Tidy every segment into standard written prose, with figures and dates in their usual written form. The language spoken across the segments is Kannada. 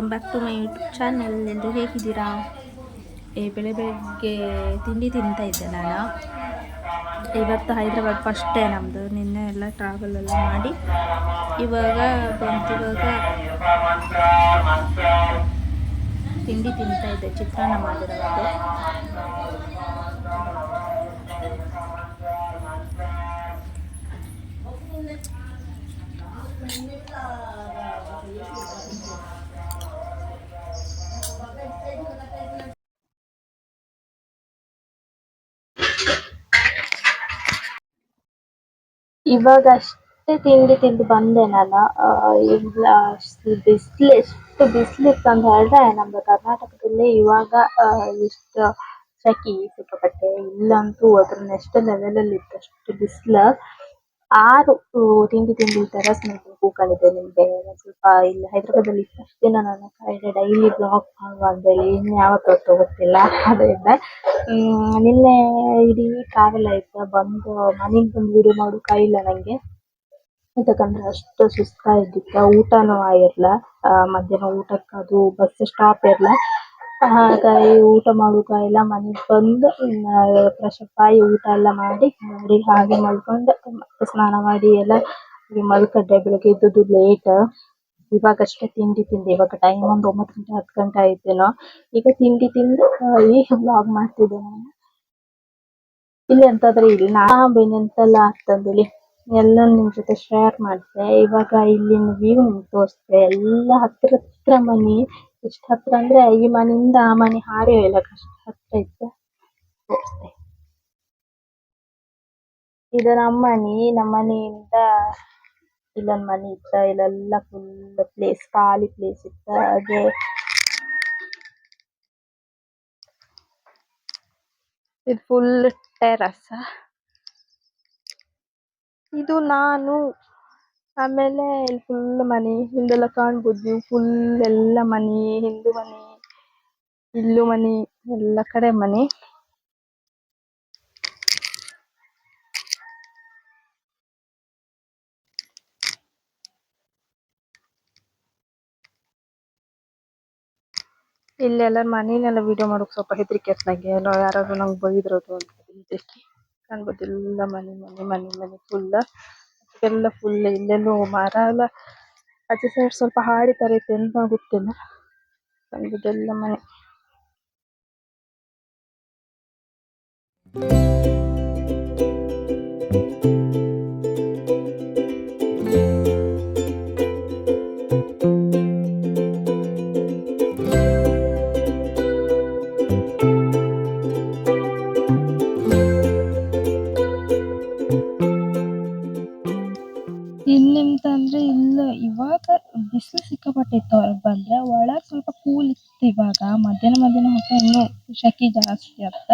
Welcome back to my YouTube channel. ಎಲ್ಲರೂ ಹೇಗಿದ್ದೀರಾ? ಬೆಳಗ್ಗೆ ತಿಂಡಿ ತಿಂತಾ ಇದ್ದೆ ನಾನು. ಇವತ್ತು ಹೈದ್ರಾಬಾದ್ ಫಸ್ಟ್ ಡೇ ನಮ್ಮದು. ನಿನ್ನೆ ಎಲ್ಲ ಟ್ರಾವೆಲ್ ಎಲ್ಲ ಮಾಡಿ ಇವಾಗ ತಿಂಡಿ ತಿಂತಾ ಇದ್ದೆ. ಚಿತ್ರಾನ್ನ ಮಾಡಿರೋದು. ಇವಾಗ ಅಷ್ಟೇ ತಿಂಡಿ ತಿಂದು ಬಂದೆ ನಾನು. ಬಿಸಿಲು ಎಷ್ಟು ಬಿಸಿಲಿತ್ತು ಅಂತ ಹೇಳಿದ್ರೆ ನಮ್ಮ ಕರ್ನಾಟಕದಲ್ಲಿ ಇವಾಗ ಇಷ್ಟು ಸಿಕ್ಕಾಪಟ್ಟೆ. ಇಲ್ಲಂತೂ ಅದ್ರ ನೆಕ್ಸ್ಟ್ ಲೆವೆಲಲ್ಲಿ ಇತ್ತು ಅಷ್ಟು ಬಿಸಿಲು. 6 ತಿಂಡಿ ತಿಂದು ಟೆರಸ್ ಮೇಲೆ ಕೂತ್ಕೊಂಡಿದ್ದೆ. ನಿಮಗೆ ಸ್ವಲ್ಪ ಇಲ್ಲಿ ಹೈದ್ರಾಬಾದಲ್ಲಿ ಇಷ್ಟು ದಿನ ನನ್ನ ಕೈಗೆ ಡೈಲಿ ಬ್ಲಾಗ್ ಮಾಡುವಂತೇಳಿ ಇನ್ಯಾವತ್ತು ಹೊತ್ತು ಗೊತ್ತಿಲ್ಲ. ಅದರಿಂದ ನಿನ್ನೆ ಇಡೀ ಟ್ರಾವೆಲ್ ಆಯ್ತು. ಬಂದು ಮನೆಗೆ ಬಂದು ವಿಡಿಯೋ ಮಾಡೋ ಕೈಯಿಲ್ಲ ನನಗೆ. ಯಾಕಂದ್ರೆ ಅಷ್ಟು ಸುಸ್ತಾಗಿತ್ತು. ಊಟನೂ ಆಗಿರಲ್ಲ. ಮಧ್ಯಾಹ್ನ ಊಟಕ್ಕೆ ಅದು ಬಸ್ ಸ್ಟಾಪ್ ಇರಲ್ಲ. ಹಾಗಾಗಿ ಊಟ ಮಾಡೋಕ್ಕಾಗಿಲ್ಲ. ಮನೆಗೆ ಬಂದು ಫ್ರೆಶ್ ಅಪ್ ಆಗಿ ಊಟ ಎಲ್ಲ ಮಾಡಿ ಹಾಗೆ ಮಲ್ಕೊಂಡು ಮತ್ತೆ ಸ್ನಾನ ಮಾಡಿ ಎಲ್ಲ ಮಲ್ಕೊಂಡೆ. ಬೆಳಗ್ಗೆ ಎದ್ದದ್ದು ಲೇಟ್. ಇವಾಗಷ್ಟೇ ತಿಂಡಿ ತಿಂದೆ. ಇವಾಗ ಟೈಮ್ ಒಂದು 9 ಗಂಟೆ 10 ಗಂಟೆ ಆಯ್ತೇನೋ. ಈಗ ತಿಂಡಿ ತಿಂದು ಈಗ ಬ್ಲಾಗ್ ಮಾಡ್ತಿದ್ದೆ ನಾನು. ಇಲ್ಲಿ ಎಂತಾದ್ರೆ ಇಲ್ಲ ಎಂತೆಲ್ಲ ಆಗ್ತಂದೇಳಿ ಎಲ್ಲ ನಿಮ್ಮ ಜೊತೆ ಶೇರ್ ಮಾಡಿದೆ. ಇವಾಗ ಇಲ್ಲಿನ ವ್ಯೂ ನಿಮ್ಗೆ ತೋರಿಸ್ದೆ. ಎಲ್ಲ ಹತ್ರ ಮನೆ. ಎಷ್ಟು ಹತ್ರ ಅಂದ್ರೆ ಈ ಮನೆಯಿಂದ ಆ ಮನೆ ಹಾರೇ ಇಲ್ಲ, ಅಷ್ಟು ಹತ್ರ ಇತ್ತು. ತೋರಿಸ್ದೆ. ಇದು ನಮ್ಮ ಮನೆಯಿಂದ ಇಲ್ಲೊಂದು ಮನೆ ಇತ್ತು. ಇಲ್ಲೆಲ್ಲ ಫುಲ್ ಪ್ಲೇಸ್, ಖಾಲಿ ಪ್ಲೇಸ್ ಇತ್ತು. ಹಾಗೆ ಇದು ಫುಲ್ ಟೆರಸ್. ಇದು ನಾನು. ಆಮೇಲೆ ಇಲ್ಲಿ ಫುಲ್ ಮನೆ ಹಿಂದೆಲ್ಲ ಕಾಣ್ಬೋದು ನೀವು. ಫುಲ್ ಎಲ್ಲ ಮನೆ, ಹಿಂದೂ ಮನೆ, ಇಲ್ಲೂ ಮನೆ, ಎಲ್ಲ ಕಡೆ ಮನೆ. ಇಲ್ಲೆಲ್ಲ ಮನೇನೆಲ್ಲ ವಿಡಿಯೋ ಮಾಡೋಕೆ ಸ್ವಲ್ಪ ಹೆದರಿಕೆ ನನಗೆ. ಯಾರಾದ್ರೂ ನಂಗೆ ಬೈದ್ರದು ಅಂತ ಕಾಣ್ಬೋದು. ಎಲ್ಲ ಮನೆ ಫುಲ್. ಎಲ್ಲ ಫುಲ್ ಇಲ್ಲೆಲ್ಲೋ ಮರ ಎಲ್ಲ ಆಚೆ ಸೈಡ್ ಸ್ವಲ್ಪ ಹಾಡಿ ತರ ಇತ್ತು, ಎಂತ ಗೊತ್ತಿಲ್ಲ. ಕಾಣ್ಬೋದೆಲ್ಲ ಮನೆ. ಇನ್ನೆಂತಂದ್ರೆ ಇಲ್ಲ ಇವಾಗ ಬಿಸಿಲು ಸಿಕ್ಕಾಪಟ್ಟೆ ಇತ್ತು. ಹೊರಗೆ ಬಂದ್ರೆ ಒಳಗೆ ಸ್ವಲ್ಪ ಕೂಲ್ ಇತ್ತು. ಇವಾಗ ಮಧ್ಯಾಹ್ನ ಹೊತ್ತು ಇನ್ನೂ ಶೆಕೆ ಜಾಸ್ತಿ ಆಗ್ತ.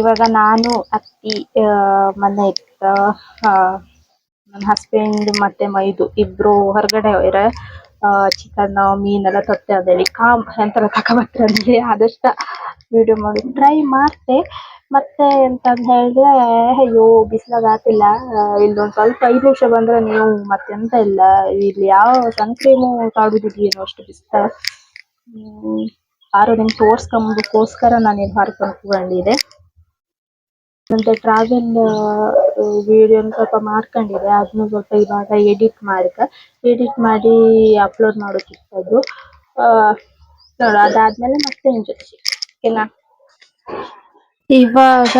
ಇವಾಗ ನಾನು ಅತ್ತಿ ಮನೆ ಇತ್ತು. ನನ್ನ ಹಸ್ಬೆಂಡ್ ಮತ್ತೆ ಮೈದು ಇಬ್ರು ಹೊರಗಡೆ ಹೋಯ್ರೆ. ಚಿಕನ್ ಮೀನೆಲ್ಲ ತತ್ತೆ ಅದೇಳಿ ಎಂತೆಲ್ಲ ತಗೊಬರ್ತಾರೆ. ಆದಷ್ಟು ವಿಡಿಯೋ ಮಾಡಿ ಟ್ರೈ ಮಾಡ್ತೆ. ಮತ್ತೆ ಎಂತಂತ ಹೇಳಿದ್ರೆ ಅಯ್ಯೋ ಬಿಸಿಲಾಗ ಆತಿಲ್ಲ. ಇಲ್ಲೊಂದು ಸ್ವಲ್ಪ 5 ನಿಮಿಷ ಬಂದ್ರೆ ನೀವು ಮತ್ತೆಂತ ಇಲ್ಲ. ಇಲ್ಲಿ ಯಾವ ಸನ್ಕ್ರೀಮು ಕಾಡುದಿಲ್ಲ ಅಷ್ಟು ಬಿಸಿಲು. ಆರು ನಿಮ್ಗೆ ತೋರ್ಸ್ಕೊಂಬುದಕ್ಕೋಸ್ಕರ ನಾನು ಇಲ್ಲಿ ಹೊರಗೆ ಕೂತ್ಕೊಂಡಿದ್ದೆ. ಮತ್ತೆ ಟ್ರಾವೆಲ್ ವಿಡಿಯೋ ಸ್ವಲ್ಪ ಮಾಡ್ಕೊಂಡಿದ್ದೆ. ಅದನ್ನು ಸ್ವಲ್ಪ ಇವಾಗ ಎಡಿಟ್ ಮಾಡಿ ಅಪ್ಲೋಡ್ ಮಾಡೋಕ್ಕಿತ್ತು. ಅದು ನೋಡು, ಅದಾದ್ಮೇಲೆ ಮತ್ತೆ ನಿನ್ ಜೊತೆ ಓಕೆನಾ. ಇವಾಗ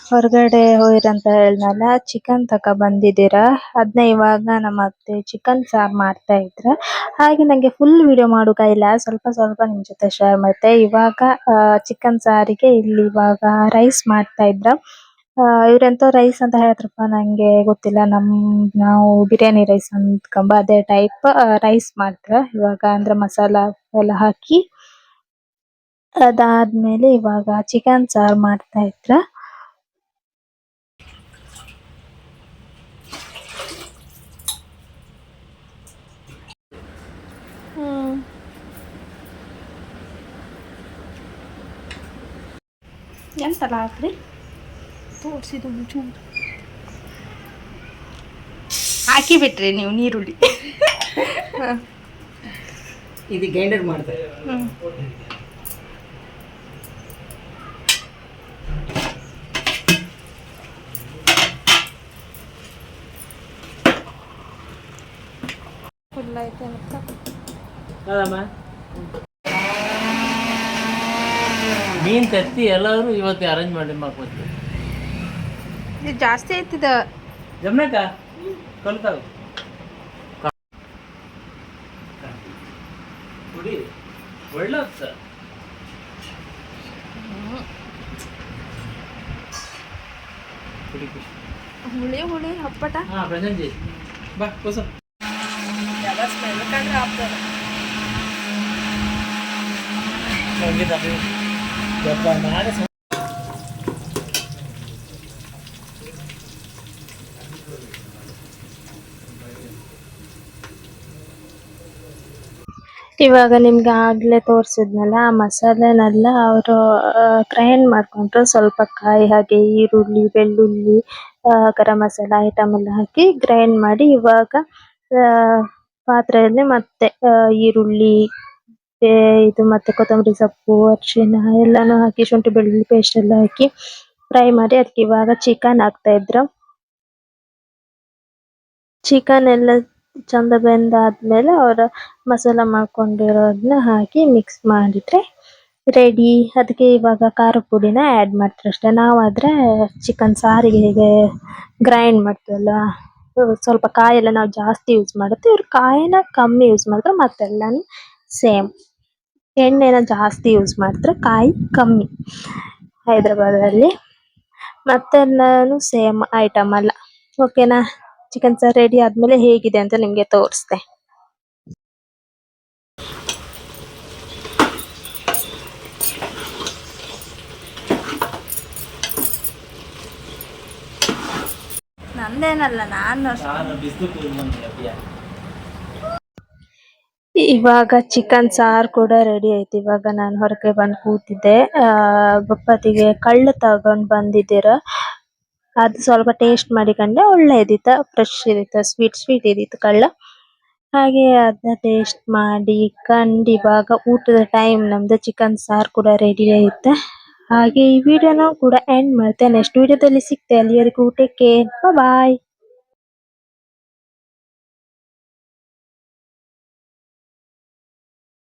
ಹೊರಗಡೆ ಹೋಯ್ರಂತ ಹೇಳಿದ್ನಲ್ಲ, ಚಿಕನ್ ಬಂದಿದ್ದೀರಾ. ಅದನ್ನ ಇವಾಗ ನಮ್ಮ ಅತ್ತೆ ಚಿಕನ್ ಸಾರು ಮಾಡ್ತಾ ಇದ್ರ. ಹಾಗೆ ನಂಗೆ ಫುಲ್ ವಿಡಿಯೋ ಮಾಡೋಕ್ಕಾಗಿಲ್ಲ. ಸ್ವಲ್ಪ ನಿಮ್ ಜೊತೆ ಶೇರ್ ಮಾಡ್ತೆ. ಇವಾಗ ಚಿಕನ್ ಸಾರಿಗೆ ಇಲ್ಲಿ ಇವಾಗ ರೈಸ್ ಮಾಡ್ತಾ ಇದ್ರ. ಇವ್ರೆಂತ ರೈಸ್ ಅಂತ ಹೇಳಿದ್ರಪ್ಪ, ನಂಗೆ ಗೊತ್ತಿಲ್ಲ. ನಾವು ಬಿರಿಯಾನಿ ರೈಸ್ ಅಂದ್ಕೊಂಬ ಅದೇ ಟೈಪ್ ರೈಸ್ ಮಾಡ್ತಾರೆ ಇವಾಗ. ಅಂದ್ರೆ ಮಸಾಲ ಎಲ್ಲ ಹಾಕಿ ಅದಾದ್ಮೇಲೆ ಇವಾಗ ಚಿಕನ್ ಸಾರು ಮಾಡ್ತಾ ಇದ್ರ. ಎಂತಲ್ಲ ಹಾಕ್ರಿ ತೋರಿಸಿದ್ದು ಚೂರು. ಹಾಕಿ ಬಿಟ್ರಿ ನೀವು ನೀರುಳ್ಳಿ. ಇದು ಗ್ರೈಂಡರ್ ಮಾಡ್ತಾರೆ. ಫುಲ್ ಐತೆ ಹೌದಮ್ಮ. ಮೀನು ತತ್ತಿ ಎಲ್ಲರೂ ಇವತ್ತು ಅರೇಂಜ್ ಮಾಡ್ಕೊತೀವಿ. ಇದು ಜಾಸ್ತಿ ಐತಿದ ಜಮ್ನಕ್ಕ ಕಲ್ತಾವ ಕುಡಿ ಒಳ್ಳೆ ಹುಳಿ ಹುಳಿ ಹಪ್ಪಟ. ಹಾಂ ಪ್ರಜಂಜಿ ಬಾ ಕೂಸ. ಯಾವ ಸ್ಮೆಲ್ ಕಂಡ್ರೆ ಆಗ್ತದೆ. ಇವಾಗ ನಿಮ್ಗೆ ಆಗ್ಲೇ ತೋರಿಸಿದ್ನಲ್ಲ ಆ ಮಸಾಲೆನೆಲ್ಲ ಅವರು ಗ್ರೈಂಡ್ ಮಾಡ್ಕೊಂಡ್ರು. ಸ್ವಲ್ಪ ಕಾಯಿ ಹಾಗೆ ಈರುಳ್ಳಿ ಬೆಳ್ಳುಳ್ಳಿ ಗರಂ ಮಸಾಲ ಐಟಮ್ ಎಲ್ಲ ಹಾಕಿ ಗ್ರೈಂಡ್ ಮಾಡಿ ಇವಾಗ ಪಾತ್ರೆಯಲ್ಲಿ ಮತ್ತೆ ಈರುಳ್ಳಿ ಇದು ಮತ್ತೆ ಕೊತ್ತಂಬರಿ ಸೊಪ್ಪು ಅರಿಶಿನ ಎಲ್ಲಾನು ಹಾಕಿ ಶುಂಠಿ ಬೆಳ್ಳುಳ್ಳಿ ಪೇಸ್ಟ್ ಎಲ್ಲ ಹಾಕಿ ಫ್ರೈ ಮಾಡಿ ಅದಕ್ಕೆ ಇವಾಗ ಚಿಕನ್ ಹಾಕ್ತಾ ಇದ್ರು. ಚಿಕನ್ ಎಲ್ಲ ಚಂದ ಬೆಂದಾದ್ಮೇಲೆ ಅವರ ಮಸಾಲ ಮಾಡ್ಕೊಂಡಿರೋದನ್ನ ಹಾಕಿ ಮಿಕ್ಸ್ ಮಾಡಿದ್ರೆ ರೆಡಿ. ಅದಕ್ಕೆ ಇವಾಗ ಖಾರ ಪುಡಿನ ಆ್ಯಡ್ ಮಾಡ್ತಾರೆ ಅಷ್ಟೇ. ನಾವಾದರೆ ಚಿಕನ್ ಸಾರಿಗೆ ಹೇಗೆ ಗ್ರೈಂಡ್ ಮಾಡ್ತೀವಲ್ಲ ಸ್ವಲ್ಪ ಕಾಯೆಲ್ಲ ನಾವು ಜಾಸ್ತಿ ಯೂಸ್ ಮಾಡುತ್ತೆ. ಇವ್ರು ಕಾಯಿನ ಕಮ್ಮಿ ಯೂಸ್ ಮಾಡಿದ್ರೆ ಮತ್ತೆಲ್ಲನೂ ಸೇಮ್. ಎಣ್ಣೆನ ಜಾಸ್ತಿ ಯೂಸ್ ಮಾಡಿದ್ರೆ ಕಾಯಿ ಕಮ್ಮಿ ಹೈದ್ರಾಬಾದಲ್ಲಿ. ಮತ್ತೆಲ್ಲನೂ ಸೇಮ್ ಐಟಮ್ ಅಲ್ಲ. ಓಕೆನಾ? ಚಿಕನ್ ಸಾರು ರೆಡಿ ಆದ್ಮೇಲೆ ಹೇಗಿದೆ ಅಂತ ನಿಮಗೆ ತೋರಿಸ್ದೆ. ನಂದೇನಲ್ಲ ನಾನು ಇವಾಗ ಚಿಕನ್ ಸಾರು ಕೂಡ ರೆಡಿ ಆಯ್ತು. ಇವಾಗ ನಾನು ಹೊರಗೆ ಬಂದು ಕೂತಿದ್ದೆ. ಬಪ್ಪತ್ತಿಗೆ ಕಳ್ಳು ತಗೊಂಡು ಬಂದಿದ್ದೀರ. ಅದು ಸ್ವಲ್ಪ ಟೇಸ್ಟ್ ಮಾಡಿಕೊಂಡೆ ಒಳ್ಳೆದಿತ್ತು, ಫ್ರೆಶ್ ಇರುತ್ತೆ, ಸ್ವೀಟ್ ಸ್ವೀಟ್ ಇದ್ದಿತ್ತು ಕಳ್ಳ. ಹಾಗೆ ಅದನ್ನ ಟೇಸ್ಟ್ ಮಾಡಿ ಕಂಡು ಇವಾಗ ಊಟದ ಟೈಮ್ ನಮ್ದು. ಚಿಕನ್ ಸಾರು ಕೂಡ ರೆಡಿ ಆಯ್ತು. ಹಾಗೆ ಈ ವಿಡಿಯೋನ ಕೂಡ ಎಂಡ್ ಮಾಡ್ತೇನೆ. ನೆಕ್ಸ್ಟ್ ವಿಡಿಯೋದಲ್ಲಿ ಸಿಗ್ತೇನೆ. ಅಲ್ಲಿವರೆಗೂ ಟೇಕ್ ಕೇರ್, ಬಾಯ್.